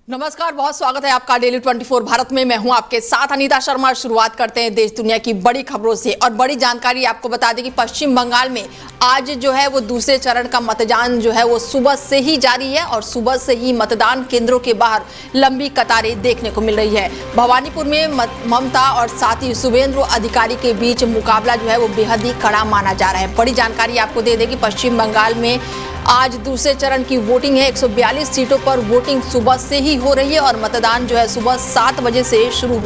नमस्कार, बहुत स्वागत है आपका डेली 24 भारत में। मैं हूं आपके साथ अनीता शर्मा। शुरुआत करते हैं देश दुनिया की बड़ी खबरों से और बड़ी जानकारी आपको बता दें कि पश्चिम बंगाल में आज जो है वो दूसरे चरण का मतदान जो है वो सुबह से ही जारी है और सुबह से ही मतदान केंद्रों के बाहर लंबी कतारें देखने को मिल रही है। भवानीपुर में ममता और साथ ही शुभेंदु अधिकारी के बीच मुकाबला जो है वो बेहद ही कड़ा माना जा रहा है। बड़ी जानकारी आपको दे दें कि पश्चिम बंगाल में आज दूसरे चरण की वोटिंग है। 142 सीटों पर वोटिंग सुबह से ही हो रही है और मतदान जो है सुबह 7 बजे से शुरू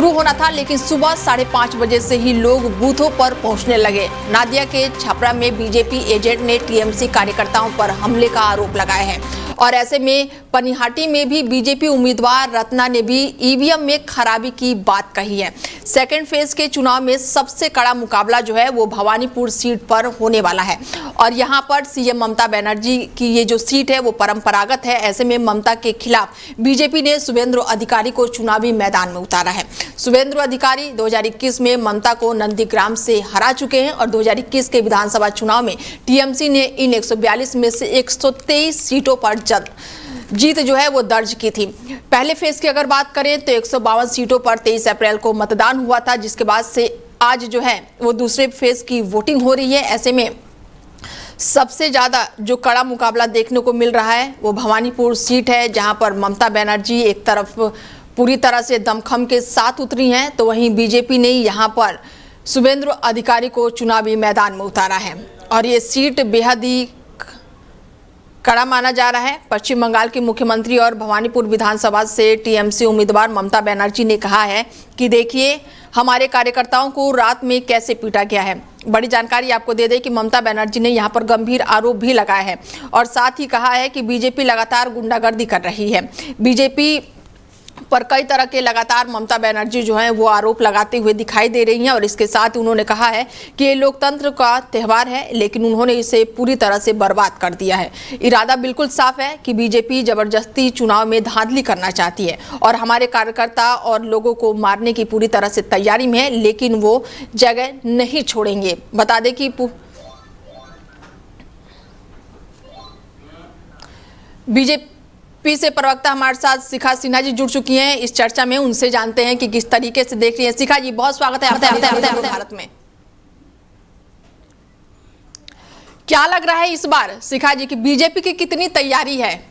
होना था, लेकिन सुबह 5:30 बजे से ही लोग बूथों पर पहुंचने लगे। नादिया के छपरा में बीजेपी एजेंट ने टीएमसी कार्यकर्ताओं पर हमले का आरोप लगाया है और ऐसे में पनिहाटी में भी बीजेपी उम्मीदवार रत्ना ने भी ईवीएम में खराबी की बात कही है। सेकेंड फेज के चुनाव में सबसे कड़ा मुकाबला जो है वो भवानीपुर सीट पर होने वाला है और यहां पर सीएम ममता बनर्जी की ये जो सीट है वो परंपरागत है। ऐसे में ममता के खिलाफ बीजेपी ने शुभेंदु अधिकारी को चुनावी मैदान में उतारा है। शुभेंदु अधिकारी 2021 में ममता को नंदीग्राम से हरा चुके हैं और 2021 के विधानसभा चुनाव में टीएमसी ने इन 142 में से 123 सीटों पर जीत जो है वो दर्ज की थी। पहले फेज की अगर बात करें तो 152 सीटों पर 23 अप्रैल को मतदान हुआ था, जिसके बाद से आज जो है वो दूसरे फेज की वोटिंग हो रही है। ऐसे में सबसे ज्यादा जो कड़ा मुकाबला देखने को मिल रहा है वो भवानीपुर सीट है, जहां पर ममता बनर्जी एक तरफ पूरी तरह से दमखम के साथ उतरी हैं, तो वहीं बीजेपी ने यहां पर शुभेंदु अधिकारी को चुनावी मैदान में उतारा है और ये सीट बेहद ही कड़ा माना जा रहा है। पश्चिम बंगाल के मुख्यमंत्री और भवानीपुर विधानसभा से टीएमसी उम्मीदवार ममता बनर्जी ने कहा है कि देखिए हमारे कार्यकर्ताओं को रात में कैसे पीटा गया है। बड़ी जानकारी आपको दे दें कि ममता बनर्जी ने यहां पर गंभीर आरोप भी लगाया है और साथ ही कहा है कि बीजेपी लगातार गुंडागर्दी कर रही है। बीजेपी पर कई तरह के लगातार ममता बनर्जी जो है वो आरोप लगाते हुए दिखाई दे रही हैं और इसके साथ उन्होंने कहा है कि ये लोकतंत्र का त्यौहार है, लेकिन उन्होंने इसे पूरी तरह से बर्बाद कर दिया है। इरादा बिल्कुल साफ है कि बीजेपी जबरदस्ती चुनाव में धांधली करना चाहती है और हमारे कार्यकर्ता और लोगों को मारने की पूरी तरह से तैयारी में है, लेकिन वो जगह नहीं छोड़ेंगे। बता दें कि बीजेपी से प्रवक्ता हमारे साथ शिखा सिन्हा जी जुड़ चुकी हैं इस चर्चा में। उनसे जानते हैं कि किस तरीके से देख रही हैं। शिखा जी, बहुत स्वागत है आपका भारत में। क्या लग रहा है इस बार शिखा जी की बीजेपी की कितनी तैयारी है?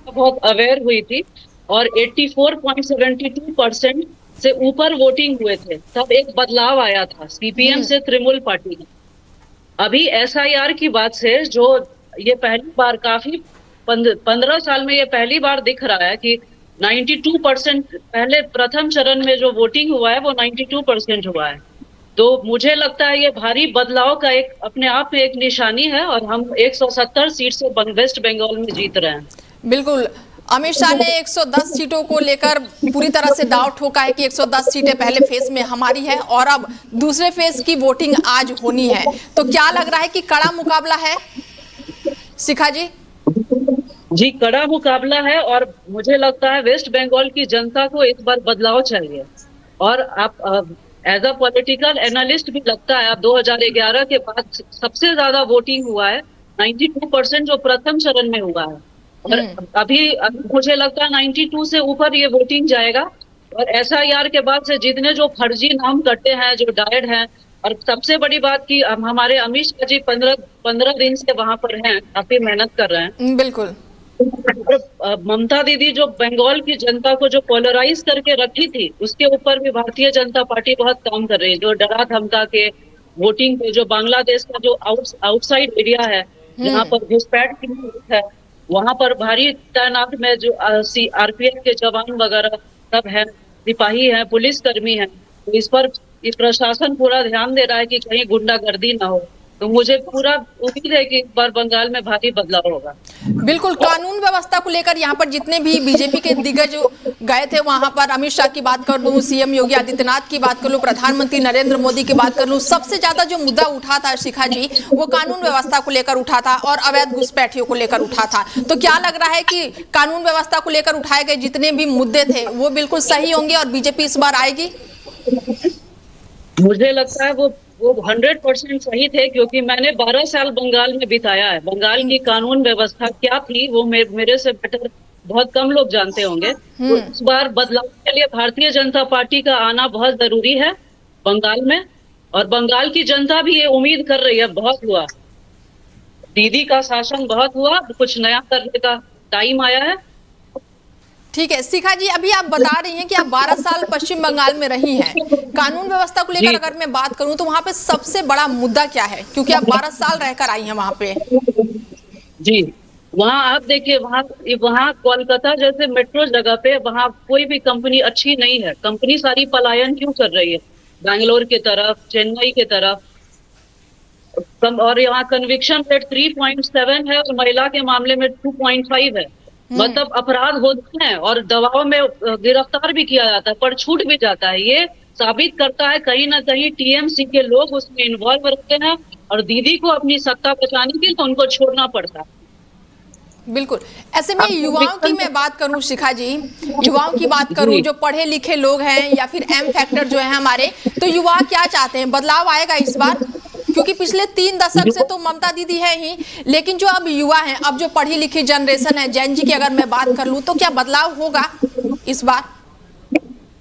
बहुत अवेयर हुई थी और 84.72% से ऊपर वोटिंग हुए थे, तब एक बदलाव आया था सीपीएम से तृणमूल पार्टी ने। अभी एसआईआर की बात से जो ये पहली बार काफी 15 साल में ये पहली बार दिख रहा है कि 92%, पहले प्रथम चरण में जो वोटिंग हुआ है वो 92% हुआ है। तो मुझे लगता है ये भारी बदलाव का एक अपने आप में एक निशानी है और हम 170 सीट से वेस्ट बंगाल में जीत रहे हैं। बिल्कुल, अमित शाह ने 110 सीटों को लेकर पूरी तरह से दाव ठोका है कि 110 सीटें पहले फेज में हमारी है और अब दूसरे फेज की वोटिंग आज होनी है। तो क्या लग रहा है कि कड़ा मुकाबला है शिखा जी? जी, कड़ा मुकाबला है और मुझे लगता है वेस्ट बंगाल की जनता को इस बार बदलाव चाहिए और आप एज अ पॉलिटिकल एनालिस्ट भी लगता है, आप 2011 के बाद सबसे ज्यादा वोटिंग हुआ है, 92% जो प्रथम चरण में हुआ है और अभी मुझे लगता है 92 से ऊपर ये वोटिंग जाएगा। और एसआईआर के बाद से जितने जो फर्जी नाम कटे हैं, जो डायड हैं, और सबसे बड़ी बात की हमारे अमित शाह जी 15 दिन से वहां पर हैं, काफी मेहनत कर रहे हैं। बिल्कुल। ममता दीदी जो बंगाल की जनता को जो पोलराइज करके रखी थी, उसके ऊपर भी भारतीय जनता पार्टी बहुत काम कर रही है। जो डरा धमका के वोटिंग पे, जो बांग्लादेश का जो आउटसाइड एरिया है जहाँ पर घुसपैठ की है, वहां पर भारी तैनात में जो आरपीएफ के जवान वगैरह सब है, सिपाही है, पुलिस कर्मी है, तो इस पर प्रशासन पूरा ध्यान दे रहा है कि कहीं गुंडागर्दी ना हो। तो मुझे पूरा उम्मीद है कि इस बार बंगाल में भारी बदलाव होगा। बिल्कुल, कानून व्यवस्था को लेकर यहाँ पर जितने भी बीजेपी के दिग्गज गए थे, वहां पर अमित शाह की बात कर लूं, सीएम योगी आदित्यनाथ की बात कर लूं, प्रधानमंत्री नरेंद्र मोदी की बात कर लूं, सबसे ज्यादा जो मुद्दा उठा था शिखा जी, वो कानून व्यवस्था को लेकर उठा था और अवैध घुसपैठियों को लेकर उठा था। तो क्या लग रहा है कि कानून व्यवस्था को लेकर उठाए गए जितने भी मुद्दे थे वो बिल्कुल सही होंगे और बीजेपी इस बार आएगी? मुझे लगता है वो वो 100% सही थे, क्योंकि मैंने 12 साल बंगाल में बिताया है। बंगाल की कानून व्यवस्था क्या थी वो मेरे से बेटर बहुत कम लोग जानते होंगे। तो इस बार बदलाव के लिए भारतीय जनता पार्टी का आना बहुत जरूरी है बंगाल में, और बंगाल की जनता भी ये उम्मीद कर रही है। बहुत हुआ, दीदी का शासन बहुत हुआ, कुछ नया करने का टाइम आया है। ठीक है शिखा जी, अभी आप बता रही हैं कि आप 12 साल पश्चिम बंगाल में रही हैं। कानून व्यवस्था को लेकर जी अगर मैं बात करूं तो वहां पे सबसे बड़ा मुद्दा क्या है, क्योंकि आप 12 साल रहकर आई हैं वहां पे। जी, वहाँ आप देखिए, वहाँ वहाँ कोलकाता जैसे मेट्रो जगह पे वहाँ कोई भी कंपनी अच्छी नहीं है। कंपनी सारी पलायन क्यों कर रही है बैंगलोर के तरफ, चेन्नई के तरफ। और यहाँ कन्विक्शन रेट 3.7 है और महिला के मामले में 2.5 है। मतलब अपराध होते हैं और दबाव में गिरफ्तार भी किया जाता है, पर छूट भी जाता है। ये साबित करता है कहीं ना कहीं टीएमसी के लोग उसमें इन्वॉल्व रहते हैं, और दीदी को अपनी सत्ता बचाने के लिए उनको छोड़ना पड़ता है। बिल्कुल। ऐसे में युवाओं की मैं बात करूं शिखा जी, युवाओं की बात करूं, जो पढ़े लिखे लोग हैं या फिर एम फैक्टर जो है हमारे, तो युवा क्या चाहते हैं? बदलाव आएगा इस बार? क्योंकि पिछले 3 दशक से तो ममता दीदी है ही, लेकिन जो अब युवा हैं, अब जो पढ़ी लिखी जनरेशन है, जैन जी की अगर मैं बात कर लूं, तो क्या बदलाव होगा इस बार?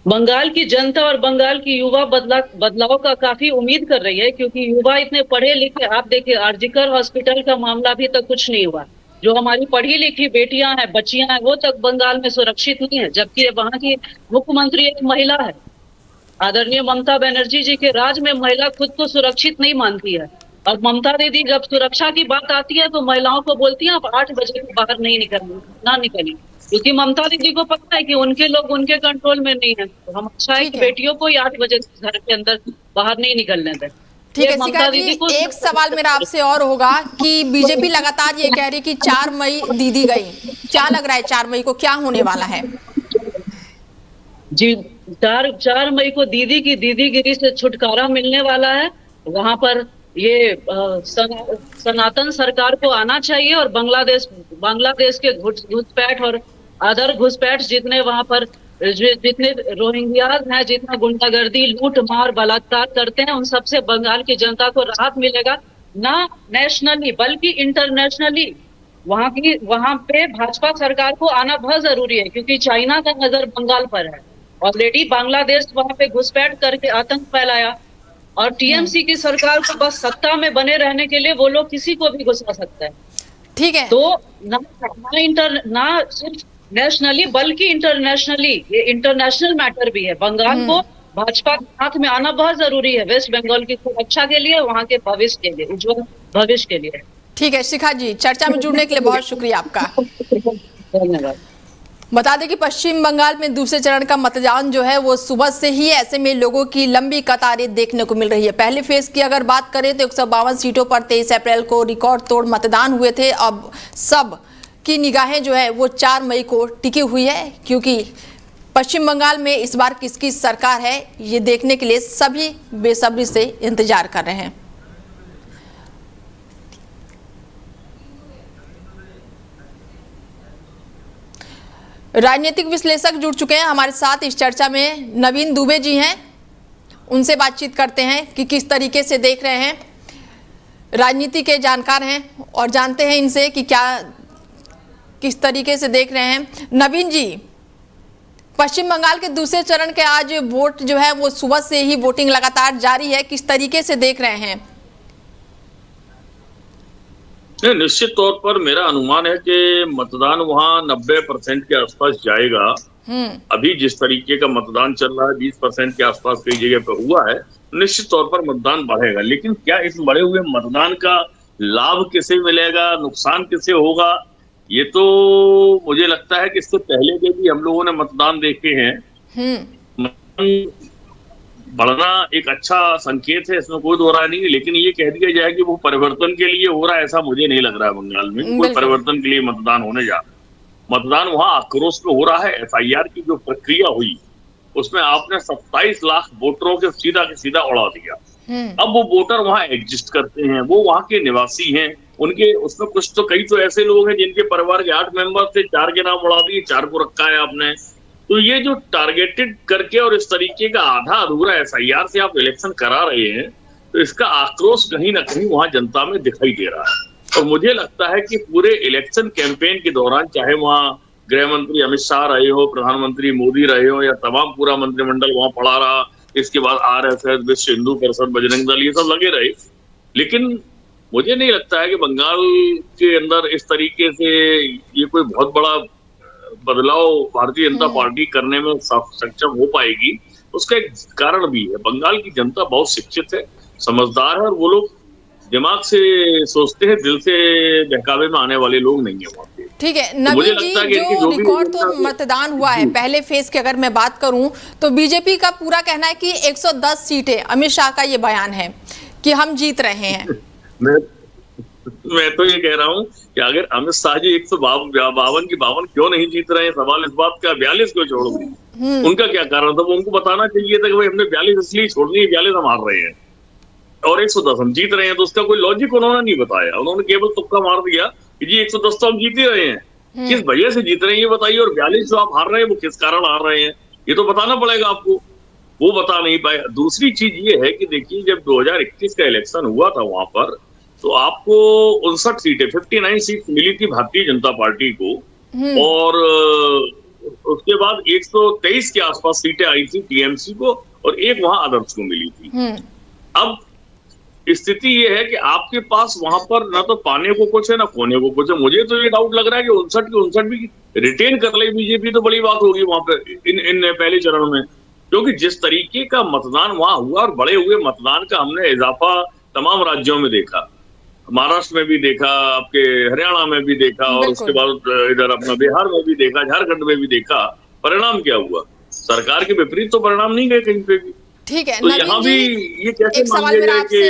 बंगाल की जनता और बंगाल की युवा बदलाव का काफी उम्मीद कर रही है, क्योंकि युवा इतने पढ़े लिखे। आप देखिए, आरजीकर हॉस्पिटल का मामला अभी तक कुछ नहीं हुआ। जो हमारी पढ़ी लिखी बेटियां हैं, बच्चियां हैं, वो तक बंगाल में सुरक्षित नहीं है, जबकि वहां की मुख्यमंत्री एक महिला है। आदरणीय ममता बनर्जी जी के राज में महिला खुद को सुरक्षित नहीं मानती है। और ममता दीदी जब सुरक्षा की बात आती है तो महिलाओं को बोलती है आप 8 बजे के बाहर नहीं निकलना, ना निकलिए, क्योंकि ममता दीदी को पता है कि उनके लोग उनके कंट्रोल में नहीं है। तो हम अच्छा है कि बेटियों को ही 8 बजे घर के अंदर बाहर नहीं निकलने दें। ठीक है शिखा जी, एक सवाल मेरा आपसे और होगा कि बीजेपी लगातार ये कह रही कि 4 मई दीदी गई, क्या लग रहा है 4 मई को क्या होने वाला है? जी, 4 मई को दीदी की दीदीगिरी से छुटकारा मिलने वाला है। वहां पर ये सनातन सरकार को आना चाहिए, और बांग्लादेश के घुसपैठ और अदर घुसपैठ जितने वहां पर जितने रोहिंग्याज हैं, जितना गुंडागर्दी, लूट मार, बलात्कार करते हैं, उन सबसे बंगाल की जनता को राहत मिलेगा। ना नेशनली बल्कि इंटरनेशनली वहां पे भाजपा सरकार को आना बहुत जरूरी है, क्योंकि चाइना का नजर बंगाल पर है। ऑलरेडी बांग्लादेश वहां पे घुसपैठ करके आतंक फैलाया, और टीएमसी की सरकार को बस सत्ता में बने रहने के लिए वो लोग किसी को भी घुसा सकता है। ठीक है, तो ना सिर्फ नेशनली बल्कि इंटरनेशनली, ये इंटरनेशनल मैटर भी है। बंगाल को भाजपा के हाथ में आना बहुत जरूरी है, वेस्ट बंगाल की सुरक्षा के लिए, वहां के भविष्य के लिए, उज्जवल भविष्य के लिए। ठीक है शिखा जी, चर्चा में जुड़ने के लिए बहुत शुक्रिया आपका। धन्यवाद। बता दें कि पश्चिम बंगाल में दूसरे चरण का मतदान जो है वो सुबह से ही, ऐसे में लोगों की लंबी कतारें देखने को मिल रही है। पहले फेज की अगर बात करें तो 152 सीटों पर 23 अप्रैल को रिकॉर्ड तोड़ मतदान हुए थे। अब सब की निगाहें जो है वो 4 मई को टिकी हुई है, क्योंकि पश्चिम बंगाल में इस बार किसकी सरकार है ये देखने के लिए सभी बेसब्री से इंतजार कर रहे हैं। राजनीतिक विश्लेषक जुड़ चुके हैं हमारे साथ इस चर्चा में। नवीन दुबे जी हैं, उनसे बातचीत करते हैं कि किस तरीके से देख रहे हैं। राजनीति के जानकार हैं और जानते हैं इनसे कि क्या किस तरीके से देख रहे हैं। नवीन जी, पश्चिम बंगाल के दूसरे चरण के आज वोट जो है वो सुबह से ही वोटिंग लगातार जारी है, किस तरीके से देख रहे हैं? निश्चित तौर पर मेरा अनुमान है कि मतदान वहां 90% के आसपास जाएगा। अभी जिस तरीके का मतदान चल रहा है 20% के आसपास कई जगह पर हुआ है, निश्चित तौर पर मतदान बढ़ेगा। लेकिन क्या इस बढ़े हुए मतदान का लाभ किसे मिलेगा, नुकसान किसे होगा, ये तो मुझे लगता है कि इससे पहले के भी हम लोगों ने मतदान देखे हैं। बढ़ना एक अच्छा संकेत है, इसमें कोई दो राय नहीं है। लेकिन ये कह दिया जाए कि वो परिवर्तन के लिए हो रहा है, ऐसा मुझे नहीं लग रहा है। बंगाल में कोई परिवर्तन के लिए मतदान होने जा रहा है। मतदान वहां आक्रोश में हो रहा है। एफआईआर की जो प्रक्रिया हुई उसमें आपने 27 लाख वोटरों के सीधा उड़ा दिया। अब वो वोटर वहां एग्जिस्ट करते हैं, वो वहां के निवासी हैं। उनके उसमें कुछ तो कई तो ऐसे लोग हैं जिनके परिवार के 8 मेंबर थे, 4 के नाम उड़ा दिए, 4 को रखा है आपने। तो ये जो टारगेटेड करके और इस तरीके का आधा अधूरा एफआईआर से आप इलेक्शन करा रहे हैं, तो इसका आक्रोश कहीं ना कहीं वहां जनता में दिखाई दे रहा है। और मुझे लगता है कि पूरे इलेक्शन कैंपेन के दौरान, चाहे वहां गृह मंत्री अमित शाह रहे हो, प्रधानमंत्री मोदी रहे हो, या तमाम पूरा मंत्रिमंडल वहां पड़ा रहा, इसके बाद RSS, विश्व हिंदू परिषद, बजरंग दल, ये सब लगे रहे, लेकिन मुझे नहीं लगता है कि बंगाल के अंदर इस तरीके से ये कोई बहुत बड़ा बदलाव भारतीय जनता पार्टी करने में सक्षम हो पाएगी। उसका एक कारण भी है, बंगाल की जनता बहुत शिक्षित है, समझदार है, और वो लोग दिमाग से सोचते हैं, दिल से बहकावे में आने वाले लोग नहीं है वहाँ पे। ठीक है तो मुझे नवीन जी, लगता है कि जो रिकॉर्ड तो मतदान हुआ है पहले फेज की अगर मैं बात करूं तो बीजेपी का पूरा कहना है कि 110 सीटें, अमित शाह का ये बयान है कि हम जीत रहे हैं। मैं तो ये कह रहा हूँ कि अगर अमित शाह जी 152 की 52 क्यों नहीं जीत रहे हैं, सवाल इस बात का 42 क्यों छोड़ दी, उनका क्या कारण था? वो उनको बताना चाहिए था कि भाई हमने 42 इसलिए छोड़नी है, 42 हम हार रहे हैं और 110 हम जीत रहे हैं। तो उसका कोई लॉजिक उन्होंने नहीं बताया, उन्होंने केवल तुक्का मार दिया कि जी 110 तो हम जीत ही रहे हैं। किस वजह से जीत रहे हैं ये बताइए, और 42 जो आप हार रहे हैं वो किस कारण हार रहे हैं, ये तो बताना पड़ेगा आपको। वो बता नहीं पाए। दूसरी चीज ये है कि देखिए, जब 2021 का इलेक्शन हुआ था वहां पर, तो आपको 59 सीटें, 59 सीट मिली थी भारतीय जनता पार्टी को, और उसके बाद 123 के आसपास सीटें आई थी TMC को, और एक वहां आदर्श को मिली थी। अब स्थिति ये है कि आपके पास वहां पर ना तो पाने को कुछ है ना खोने को कुछ है। मुझे तो ये डाउट लग रहा है कि 59 के 59 भी रिटेन कर ले बीजेपी तो बड़ी बात होगी वहां पर इन पहले चरण में, क्योंकि जिस तरीके का मतदान वहां हुआ और बढ़े हुए मतदान का हमने इजाफा तमाम राज्यों में देखा, महाराष्ट्र में भी देखा, आपके हरियाणा में भी देखा, और उसके बाद इधर अपना बिहार में भी देखा, झारखंड में भी देखा। परिणाम क्या हुआ? सरकार के विपरीत तो परिणाम नहीं गए कहीं पे भी। ठीक है, तो यहाँ भी ये कैसे मान लिया जाए कि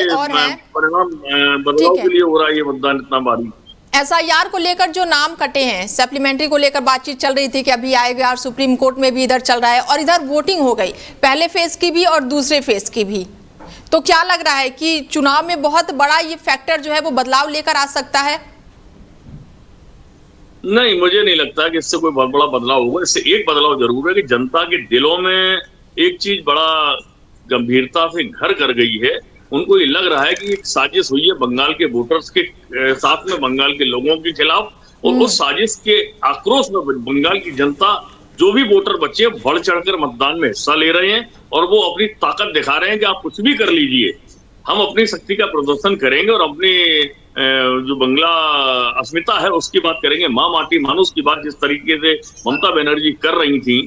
परिणाम बदलाव के लिए हो रहा है ये मतदान इतना भारी? SIR को लेकर जो नाम कटे हैं, सप्लीमेंट्री को लेकर बातचीत चल रही थी कि अभी आएगा, और सुप्रीम कोर्ट में भी इधर चल रहा है, और इधर वोटिंग हो गई पहले फेज की भी और दूसरे फेज की भी। तो क्या लग रहा है कि चुनाव में बहुत बड़ा ये फैक्टर जो है वो बदलाव लेकर आ सकता है? नहीं, मुझे नहीं लगता कि इससे कोई बहुत बड़ा बदलाव होगा। इससे एक बदलाव जरूर है कि जनता के दिलों में एक चीज बड़ा गंभीरता से घर कर गई है। उनको ये लग रहा है कि एक साजिश हुई है बंगाल के वोटर्स के साथ में, बंगाल के लोगों के खिलाफ, और उस साजिश के आक्रोश में बंगाल की जनता, जो भी वोटर बच्चे बढ़ चढ़कर मतदान में हिस्सा ले रहे हैं, और वो अपनी ताकत दिखा रहे हैं कि आप कुछ भी कर लीजिए, हम अपनी शक्ति का प्रदर्शन करेंगे और अपनी जो बंगला अस्मिता है उसकी बात करेंगे। माँ माटी मानुष की बात जिस तरीके से ममता बनर्जी कर रही थी,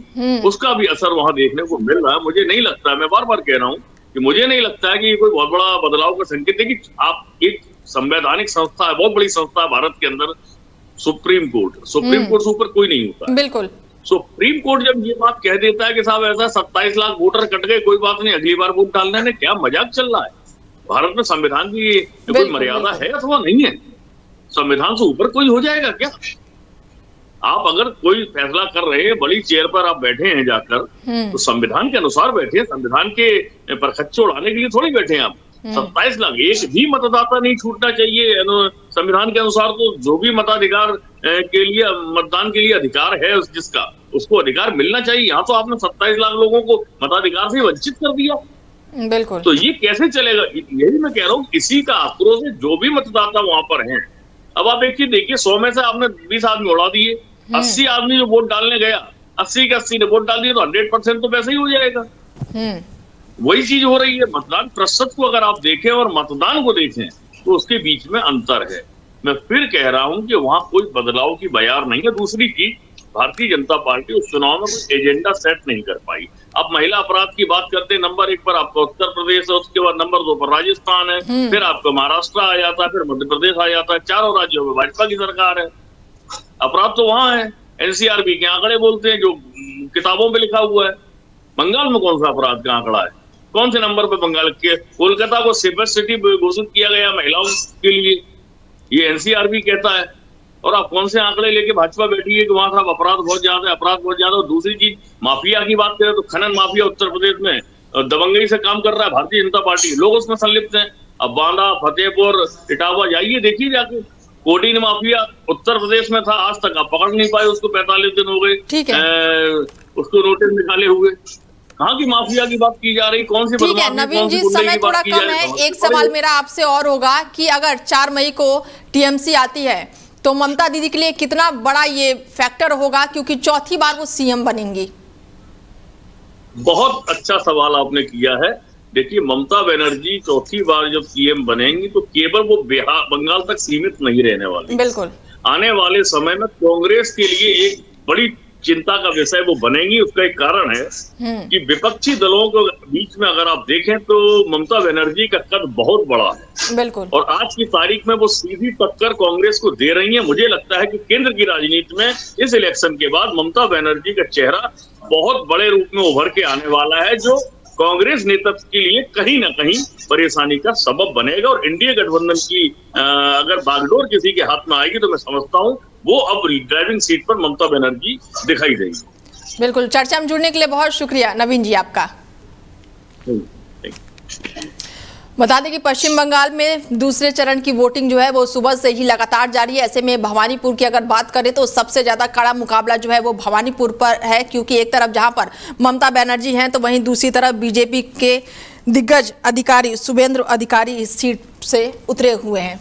उसका भी असर वहां देखने को मिल रहा है। मुझे नहीं लगता, मैं बार बार कह रहा हूँ कि मुझे नहीं लगता है कि ये कोई बहुत बड़ा बदलाव का संकेत है। कि आप एक संवैधानिक संस्था है, बहुत बड़ी संस्था है भारत के अंदर, सुप्रीम कोर्ट से ऊपर कोई नहीं होता। बिल्कुल। सुप्रीम कोर्ट जब ये बात कह देता है कि साहब ऐसा 27 लाख वोटर कट गए, कोई बात नहीं, अगली बार वोट डालने में क्या मजाक चल रहा है? भारत में संविधान की कोई मर्यादा है अथवा नहीं है? संविधान से ऊपर कोई हो जाएगा क्या? आप अगर कोई फैसला कर रहे हैं, बड़ी चेयर पर आप बैठे हैं जाकर, तो संविधान के अनुसार बैठे, संविधान के परखच्चे उड़ाने के लिए थोड़ी बैठे हैं आप। 27 लाख, एक भी मतदाता नहीं छूटना चाहिए संविधान के अनुसार। तो जो भी मताधिकार के लिए, मतदान के लिए अधिकार है जिसका, उसको अधिकार मिलना चाहिए। यहाँ तो आपने 27 लाख लोगों को मताधिकार से वंचित कर दिया। बिल्कुल। तो ये कैसे चलेगा? यही मैं कह रहा हूँ, इसी का आक्रोश है जो भी मतदाता वहां पर हैं। अब आप एक चीज देखिए, 100 में से आपने 20 आदमी उड़ा दिए, 80 आदमी जो वोट डालने गया, 80 के 80 ने वोट डाल दिए, तो 100% तो वैसे ही हो जाएगा। वही चीज हो रही है। मतदान प्रतिशत को अगर आप देखें और मतदान को देखें तो उसके बीच में अंतर है। मैं फिर कह रहा हूं कि वहां कोई बदलाव की बयार नहीं है। दूसरी चीज, भारतीय जनता पार्टी उस चुनाव में कोई एजेंडा सेट नहीं कर पाई। अब महिला अपराध की बात करते हैं, नंबर 1 पर आपका उत्तर प्रदेश है, उसके बाद नंबर 2 पर राजस्थान है, फिर आपका महाराष्ट्र आ जाता है, फिर मध्य प्रदेश आ जाता है। चारों राज्यों में भाजपा की सरकार है। अपराध तो वहां है, NCRB के आंकड़े बोलते हैं, जो किताबों में लिखा हुआ है। बंगाल में कौन सा अपराध का आंकड़ा है? कौन से नंबर पर बंगाल के? कोलकाता को सेफेस्ट सिटी घोषित किया गया महिलाओं के लिए, ये NCRB कहता है। और आप कौन से आंकड़े लेके भाजपा बैठी है कि वहां साहब अपराध बहुत ज्यादा है, अपराध बहुत ज्यादा। और दूसरी चीज, माफिया की बात करें तो खनन माफिया उत्तर प्रदेश में दबंगई से काम कर रहा है भारतीय जनता पार्टी, लोग उसमें संलिप्त हैं। अब बांदा, फतेहपुर, इटावा जाइए, देखिए जाके। कोडीन माफिया उत्तर प्रदेश में था, आज तक आप पकड़ नहीं पाए उसको, 45 दिन हो गए उसको नोटिस निकाले हुए। कहाँ की माफिया की बात की जा रही, कौन सी ठीक है बदमाशी, नवीन कौन सी जी, गुंडे समय की थोड़ा बात की कम जा रही है। एक सवाल मेरा आपसे और होगा कि अगर 4 मई को टीएमसी आती है तो ममता दीदी के लिए कितना बड़ा ये फैक्टर होगा, क्योंकि चौथी बार वो सीएम बनेंगी। बहुत अच्छा सवाल आपने किया है। देखिए, ममता बनर्जी चौथी बार जब सीएम बनेंगी तो केवल वो बिहार बंगाल तक सीमित नहीं रहने वाली। बिल्कुल। आने वाले समय में कांग्रेस के लिए एक बड़ी चिंता का विषय वो बनेंगी। उसका एक कारण है कि विपक्षी दलों के बीच में अगर आप देखें तो ममता बनर्जी का कद बहुत बड़ा है बिल्कुल। और आज की तारीख में वो सीधी टक्कर कांग्रेस को दे रही है। मुझे लगता है कि केंद्र की राजनीति में इस इलेक्शन के बाद ममता बनर्जी का चेहरा बहुत बड़े रूप में उभर के आने वाला है, जो कांग्रेस नेतृत्व के लिए कहीं ना कहीं परेशानी का सबब बनेगा। और इंडिया गठबंधन की अगर बागडोर किसी के हाथ में आएगी तो मैं समझता हूं वो अब ड्राइविंग सीट पर ममता बनर्जी दिखाई देगी। बिल्कुल। चर्चा में जुड़ने के लिए बहुत शुक्रिया नवीन जी आपका। बता दें कि पश्चिम बंगाल में दूसरे चरण की वोटिंग जो है वो सुबह से ही लगातार जारी है। ऐसे में भवानीपुर की अगर बात करें तो सबसे ज्यादा कड़ा मुकाबला जो है वो भवानीपुर पर है, क्योंकि एक तरफ जहां पर ममता बनर्जी हैं तो वहीं दूसरी तरफ बीजेपी के दिग्गज अधिकारी शुभेंद्र अधिकारी इस सीट से उतरे हुए हैं।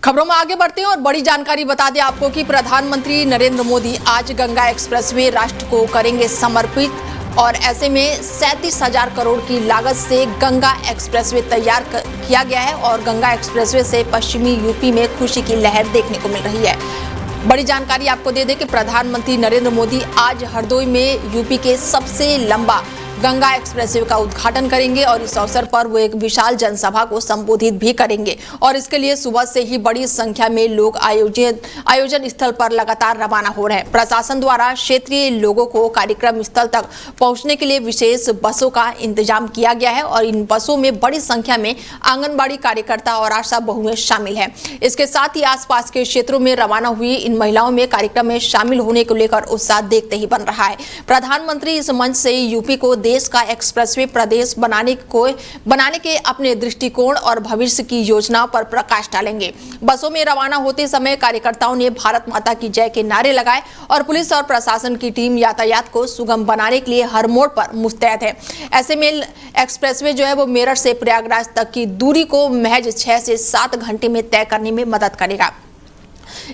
खबरों में आगे बढ़ते हैं और बड़ी जानकारी बता दें आपको कि प्रधानमंत्री नरेंद्र मोदी आज गंगा एक्सप्रेसवे राष्ट्र को करेंगे समर्पित और ऐसे में 37,000 करोड़ की लागत से गंगा एक्सप्रेसवे तैयार किया गया है और गंगा एक्सप्रेसवे से पश्चिमी यूपी में खुशी की लहर देखने को मिल रही है। बड़ी जानकारी आपको दे दें कि प्रधानमंत्री नरेंद्र मोदी आज हरदोई में यूपी के सबसे लंबा गंगा एक्सप्रेसवे का उद्घाटन करेंगे और इस अवसर पर वो एक विशाल जनसभा को संबोधित भी करेंगे और इसके लिए सुबह से ही बड़ी संख्या में लोग आयोजन स्थल पर लगातार रवाना हो रहे हैं। प्रशासन द्वारा क्षेत्रीय लोगों को कार्यक्रम स्थल तक पहुंचने के लिए विशेष बसों का इंतजाम किया गया है और इन बसों में बड़ी संख्या में आंगनबाड़ी कार्यकर्ता और आशा बहुएं शामिल है। इसके साथ ही आसपास के क्षेत्रों में रवाना हुई इन महिलाओं में कार्यक्रम में शामिल होने को लेकर उत्साह देखते ही बन रहा है। प्रधानमंत्री इस मंच से यूपी को देश का एक्सप्रेसवे प्रदेश बनाने के अपने दृष्टिकोण और भविष्य की योजनाओं पर प्रकाश डालेंगे। बसों में रवाना होते समय कार्यकर्ताओं ने भारत माता की जय के नारे लगाए और पुलिस और प्रशासन की टीम यातायात को सुगम बनाने के लिए हर मोड़ पर मुस्तैद है। ऐसे में एक्सप्रेसवे जो है वो मेरठ से प्रयागराज तक की दूरी को महज 6 से 7 घंटे में तय करने में मदद करेगा।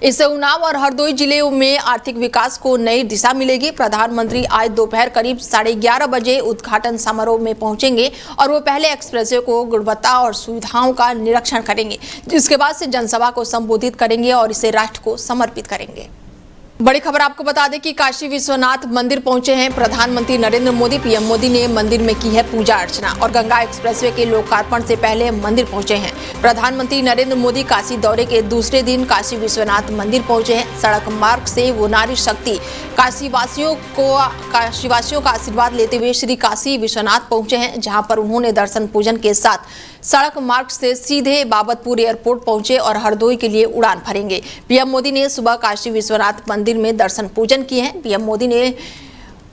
इससे उन्नाव और हरदोई जिले में आर्थिक विकास को नई दिशा मिलेगी। प्रधानमंत्री आज दोपहर करीब 11:30 बजे उद्घाटन समारोह में पहुंचेंगे और वो पहले एक्सप्रेसवे को गुणवत्ता और सुविधाओं का निरीक्षण करेंगे, जिसके बाद से जनसभा को संबोधित करेंगे और इसे राष्ट्र को समर्पित करेंगे। बड़ी खबर आपको बता दें कि काशी विश्वनाथ मंदिर पहुंचे हैं प्रधानमंत्री नरेंद्र मोदी। पीएम मोदी ने मंदिर में की है पूजा अर्चना और गंगा एक्सप्रेसवे के लोकार्पण से पहले मंदिर पहुंचे हैं। प्रधानमंत्री नरेंद्र मोदी काशी दौरे के दूसरे दिन काशी विश्वनाथ मंदिर पहुंचे हैं। सड़क मार्ग से वो नारी शक्ति काशीवासियों का आशीर्वाद लेते हुए श्री काशी विश्वनाथ पहुंचे हैं, जहां पर उन्होंने दर्शन पूजन के साथ सड़क मार्ग से सीधे बाबतपुर एयरपोर्ट पहुंचे और हरदोई के लिए उड़ान भरेंगे। पीएम मोदी ने सुबह काशी विश्वनाथ मंदिर में दर्शन पूजन किए हैं। पीएम मोदी ने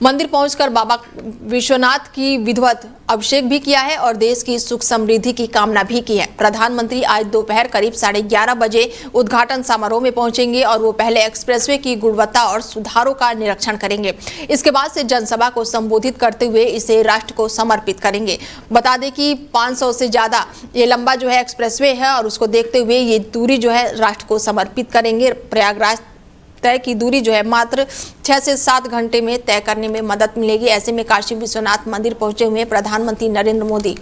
मंदिर पहुंचकर बाबा विश्वनाथ की विधिवत अभिषेक भी किया है और देश की सुख समृद्धि की कामना भी की है। प्रधानमंत्री आज दोपहर करीब 11:30 बजे उद्घाटन समारोह में पहुंचेंगे और वो पहले एक्सप्रेसवे की गुणवत्ता और सुधारों का निरीक्षण करेंगे। इसके बाद से जनसभा को संबोधित करते हुए इसे राष्ट्र को समर्पित करेंगे। बता दें कि 500 से ज्यादा ये लंबा जो है एक्सप्रेसवे है और उसको देखते हुए ये दूरी जो है राष्ट्र को समर्पित करेंगे। प्रयागराज तय की दूरी जो है मात्र 6 से 7 घंटे में तय करने में मदद मिलेगी। ऐसे में काशी विश्वनाथ मंदिर पहुंचे हुए प्रधानमंत्री नरेंद्र मोदी।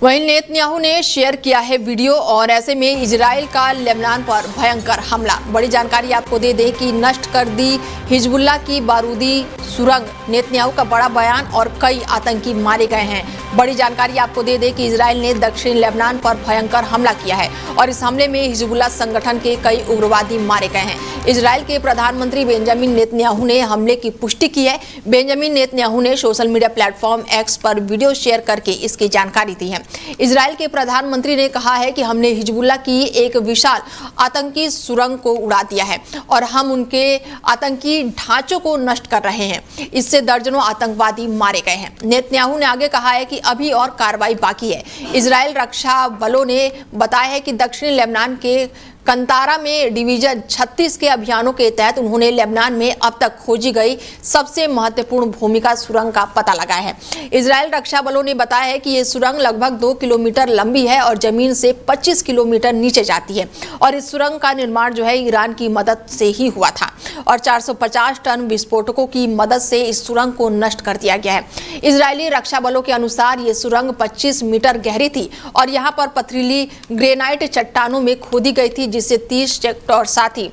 वहीं नेतन्याहू ने शेयर किया है वीडियो और ऐसे में इजराइल का लेबनान पर भयंकर हमला। बड़ी जानकारी आपको दे दें कि नष्ट कर दी हिजबुल्लाह की बारूदी सुरंग। नेतन्याहू का बड़ा बयान और कई आतंकी मारे गए हैं। बड़ी जानकारी आपको दे दें कि इजराइल ने दक्षिण लेबनान पर भयंकर हमला किया है और इस हमले में हिजबुल्लाह संगठन के कई उग्रवादी मारे गए हैं। इजराइल के प्रधानमंत्री बेंजामिन नेतन्याहू ने हमले की पुष्टि की है। बेंजामिन नेतन्याहू ने सोशल मीडिया प्लेटफॉर्म एक्स पर वीडियो शेयर करके इसकी जानकारी दी है। इजराइल के प्रधानमंत्री ने कहा है कि हमने हिजबुल्लाह की एक विशाल आतंकी सुरंग को उड़ा दिया है और हम उनके आतंकी ढांचों को नष्ट कर रहे हैं। इससे दर्जनों आतंकवादी मारे गए हैं। नेतन्याहू ने आगे कहा है कि अभी और कार्रवाई बाकी है। इजराइल रक्षा बलों ने बताया है कि दक्षिणी लेबनान के कंतारा में डिवीजन 36 के अभियानों के तहत उन्होंने लेबनान में अब तक खोजी गई सबसे महत्वपूर्ण भूमिका सुरंग का पता लगाया है। इजरायल रक्षा बलों ने बताया है कि ये सुरंग लगभग 2 किलोमीटर लंबी है और जमीन से 25 किलोमीटर नीचे जाती है और इस सुरंग का निर्माण जो है ईरान की मदद से ही हुआ था और 450 टन विस्फोटकों की मदद से इस सुरंग को नष्ट कर दिया गया है। इजरायली रक्षा बलों के अनुसार ये सुरंग 25 मीटर गहरी थी और यहाँ पर पथरीली ग्रेनाइट चट्टानों में खोदी गई थी जिससे 30 चेक और साथ ही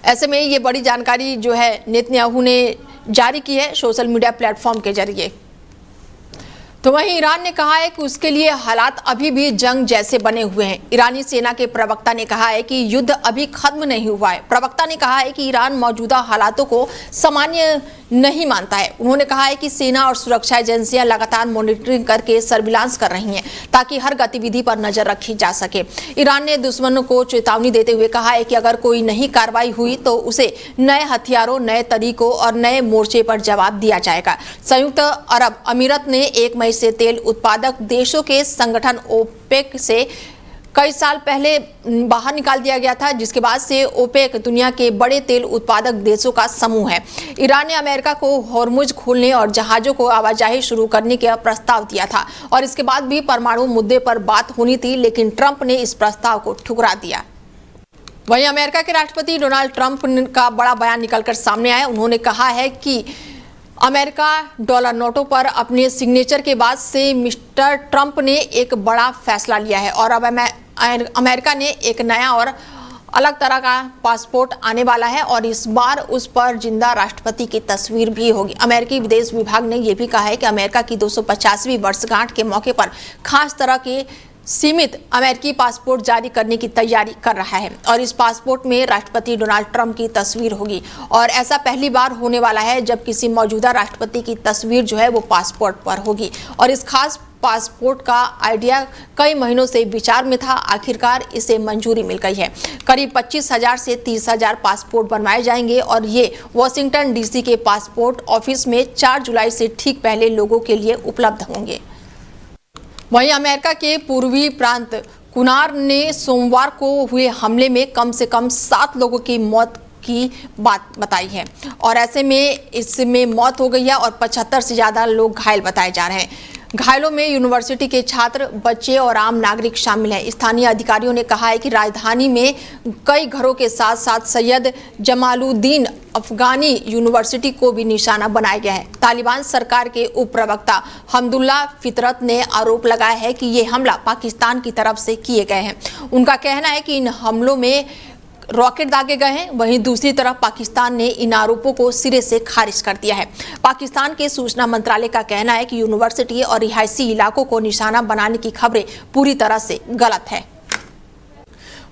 ऐसे में ये बड़ी जानकारी जो है नेतन्याहू ने जारी की है सोशल मीडिया प्लेटफॉर्म के जरिए। तो वहीं ईरान ने कहा है कि उसके लिए हालात अभी भी जंग जैसे बने हुए हैं। ईरानी सेना के प्रवक्ता ने कहा है कि युद्ध अभी खत्म नहीं हुआ है। प्रवक्ता ने कहा है कि ईरान मौजूदा हालातों को सामान्य नहीं मानता है। उन्होंने कहा है कि सेना और सुरक्षा एजेंसियां लगातार मॉनिटरिंग करके सर्विलांस कर रही हैं ताकि हर गतिविधि पर नजर रखी जा सके। ईरान ने दुश्मनों को चेतावनी देते हुए कहा है कि अगर कोई नई कार्रवाई हुई तो उसे नए हथियारों, नए तरीकों और नए मोर्चे पर जवाब दिया जाएगा। संयुक्त अरब अमीरत ने 1 मई से तेल उत्पादक देशों के संगठन ओपेक से कई साल पहले बाहर निकाल दिया गया था, जिसके बाद से ओपेक दुनिया के बड़े तेल उत्पादक देशों का समूह है। ईरान ने अमेरिका को हॉर्मुज खोलने और जहाजों को आवाजाही शुरू करने का प्रस्ताव दिया था और इसके बाद भी परमाणु मुद्दे पर बात होनी थी, लेकिन ट्रंप ने इस प्रस्ताव को ठुकरा दिया। वहीं अमेरिका के राष्ट्रपति डोनाल्ड ट्रंप का बड़ा बयान निकलकर सामने आया। उन्होंने कहा है कि अमेरिका डॉलर नोटों पर अपने सिग्नेचर के बाद से मिस्टर ट्रंप ने एक बड़ा फैसला लिया है और अब अमेरिका ने एक नया और अलग तरह का पासपोर्ट आने वाला है और इस बार उस पर जिंदा राष्ट्रपति की तस्वीर भी होगी। अमेरिकी विदेश विभाग ने यह भी कहा है कि अमेरिका की 250वीं वर्षगांठ के मौके पर खास तरह के सीमित अमेरिकी पासपोर्ट जारी करने की तैयारी कर रहा है और इस पासपोर्ट में राष्ट्रपति डोनाल्ड ट्रंप की तस्वीर होगी और ऐसा पहली बार होने वाला है जब किसी मौजूदा राष्ट्रपति की तस्वीर जो है वो पासपोर्ट पर होगी और इस खास पासपोर्ट का आइडिया कई महीनों से विचार में था। आखिरकार इसे मंजूरी मिल गई है। करीब 25,000 से 30,000 पासपोर्ट बनवाए जाएंगे और ये वॉशिंगटन डीसी के पासपोर्ट ऑफिस में 4 जुलाई से ठीक पहले लोगों के लिए उपलब्ध होंगे। वहीं अमेरिका के पूर्वी प्रांत कुनार ने सोमवार को हुए हमले में कम से कम 7 लोगों की मौत की बात बताई है और ऐसे में इसमें मौत हो गई है और 75 से ज़्यादा लोग घायल बताए जा रहे हैं। घायलों में यूनिवर्सिटी के छात्र, बच्चे और आम नागरिक शामिल हैं। स्थानीय अधिकारियों ने कहा है कि राजधानी में कई घरों के साथ साथ सैयद जमालुद्दीन अफगानी यूनिवर्सिटी को भी निशाना बनाया गया है। तालिबान सरकार के उप प्रवक्ता हमदुल्ला फितरत ने आरोप लगाया है कि ये हमला पाकिस्तान की तरफ से किए गए हैं। उनका कहना है कि इन हमलों में रॉकेट दागे गए हैं। वहीं दूसरी तरफ पाकिस्तान ने इन आरोपों को सिरे से खारिज कर दिया है। पाकिस्तान के सूचना मंत्रालय का कहना है कि यूनिवर्सिटी और रिहायशी इलाकों को निशाना बनाने की खबरें पूरी तरह से गलत है।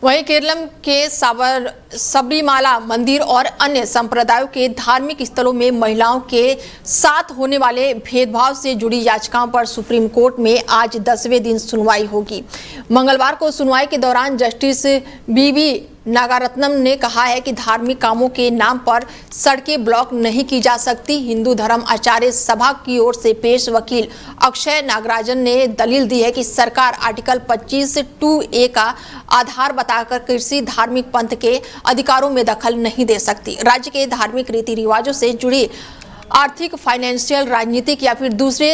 वहीं केरलम के सबरीमाला मंदिर और अन्य संप्रदायों के धार्मिक स्थलों में महिलाओं के साथ होने वाले भेदभाव से जुड़ी याचिकाओं पर सुप्रीम कोर्ट में आज 10वें दिन सुनवाई होगी। मंगलवार को सुनवाई के दौरान जस्टिस बीवी नागारत्नम ने कहा है कि धार्मिक कामों के नाम पर सड़कें ब्लॉक नहीं की जा सकती। हिंदू धर्म आचार्य सभा की ओर से पेश वकील अक्षय नागराजन ने दलील दी है कि सरकार आर्टिकल 25(2)(a) का आधार बताकर किसी धार्मिक पंथ के अधिकारों में दखल नहीं दे सकती। राज्य के धार्मिक रीति रिवाजों से जुड़ी आर्थिक, फाइनेंशियल, राजनीतिक या फिर दूसरे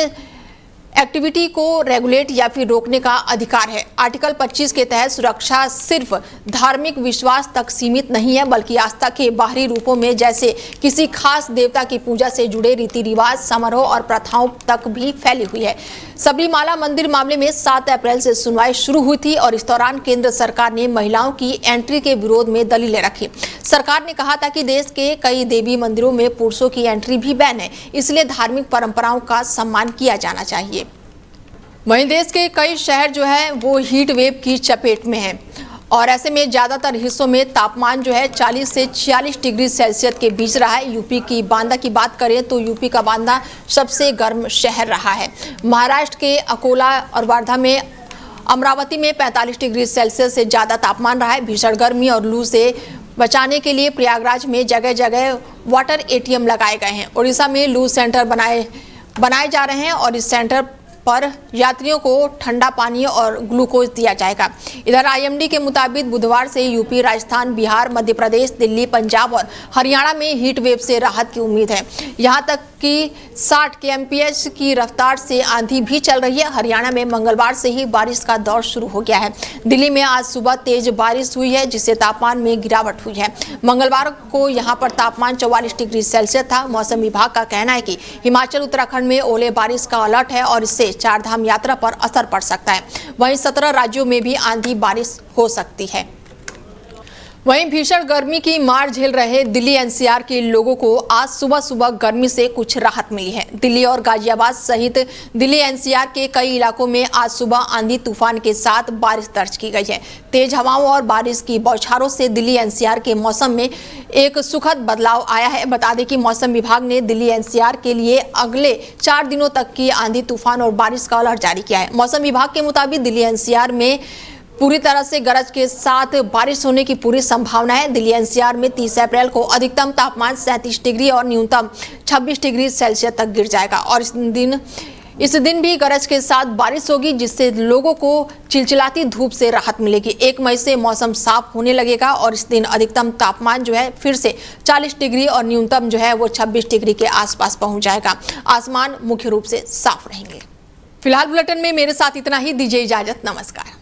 एक्टिविटी को रेगुलेट या फिर रोकने का अधिकार है। आर्टिकल 25 के तहत सुरक्षा सिर्फ धार्मिक विश्वास तक सीमित नहीं है, बल्कि आस्था के बाहरी रूपों में जैसे किसी खास देवता की पूजा से जुड़े रीति रिवाज, समारोह और प्रथाओं तक भी फैली हुई है। सबरीमाला मंदिर मामले में 7 अप्रैल से सुनवाई शुरू हुई थी और इस दौरान केंद्र सरकार ने महिलाओं की एंट्री के विरोध में दलीलें रखी। सरकार ने कहा था कि देश के कई देवी मंदिरों में पुरुषों की एंट्री भी बैन है, इसलिए धार्मिक परंपराओं का सम्मान किया जाना चाहिए। वहीं देश के कई शहर जो है वो हीट वेव की चपेट में है और ऐसे में ज़्यादातर हिस्सों में तापमान जो है 40 से 46 डिग्री सेल्सियस के बीच रहा है। यूपी की बांदा की बात करें तो यूपी का बांदा सबसे गर्म शहर रहा है। महाराष्ट्र के अकोला और वर्धा में, अमरावती में 45 डिग्री सेल्सियस से ज़्यादा तापमान रहा है। भीषण गर्मी और लू से बचाने के लिए प्रयागराज में जगह जगह वाटर ATM लगाए गए हैं। उड़ीसा में लू सेंटर बनाए जा रहे हैं और इस सेंटर पर यात्रियों को ठंडा पानी और ग्लूकोज दिया जाएगा। इधर आईएमडी के मुताबिक बुधवार से यूपी, राजस्थान, बिहार, मध्य प्रदेश, दिल्ली, पंजाब और हरियाणा में हीट वेव से राहत की उम्मीद है। यहां तक कि 60 kmph की रफ्तार से आंधी भी चल रही है। हरियाणा में मंगलवार से ही बारिश का दौर शुरू हो गया है। दिल्ली में आज सुबह तेज बारिश हुई है, जिससे तापमान में गिरावट हुई है। मंगलवार को यहां पर तापमान 44 डिग्री सेल्सियस था। मौसम विभाग का कहना है कि हिमाचल, उत्तराखंड में ओले बारिश का अलर्ट है और इससे चारधाम यात्रा पर असर पड़ सकता है। वहीं 17 राज्यों में भी आंधी बारिश हो सकती है। वहीं भीषण गर्मी की मार झेल रहे दिल्ली एनसीआर के लोगों को आज सुबह सुबह गर्मी से कुछ राहत मिली है। दिल्ली और गाजियाबाद सहित दिल्ली एनसीआर के कई इलाकों में आज सुबह आंधी तूफान के साथ बारिश दर्ज की गई है। तेज हवाओं और बारिश की बौछारों से दिल्ली एनसीआर के मौसम में एक सुखद बदलाव आया है। बता दें कि मौसम विभाग ने दिल्ली एनसीआर के लिए अगले 4 दिनों तक की आंधी तूफान और बारिश का अलर्ट जारी किया है। मौसम विभाग के मुताबिक दिल्ली एनसीआर में पूरी तरह से गरज के साथ बारिश होने की पूरी संभावना है। दिल्ली एनसीआर में 30 अप्रैल को अधिकतम तापमान 37 डिग्री और न्यूनतम 26 डिग्री सेल्सियस तक गिर जाएगा और इस दिन भी गरज के साथ बारिश होगी, जिससे लोगों को चिलचिलाती धूप से राहत मिलेगी। 1 मई से मौसम साफ होने लगेगा और इस दिन अधिकतम तापमान जो है फिर से 40 डिग्री और न्यूनतम जो है वो 26 डिग्री के आसपास पहुंच जाएगा। आसमान मुख्य रूप से साफ रहेंगे। फिलहाल बुलेटिन में मेरे साथ इतना ही। दीजिए इजाजत, नमस्कार।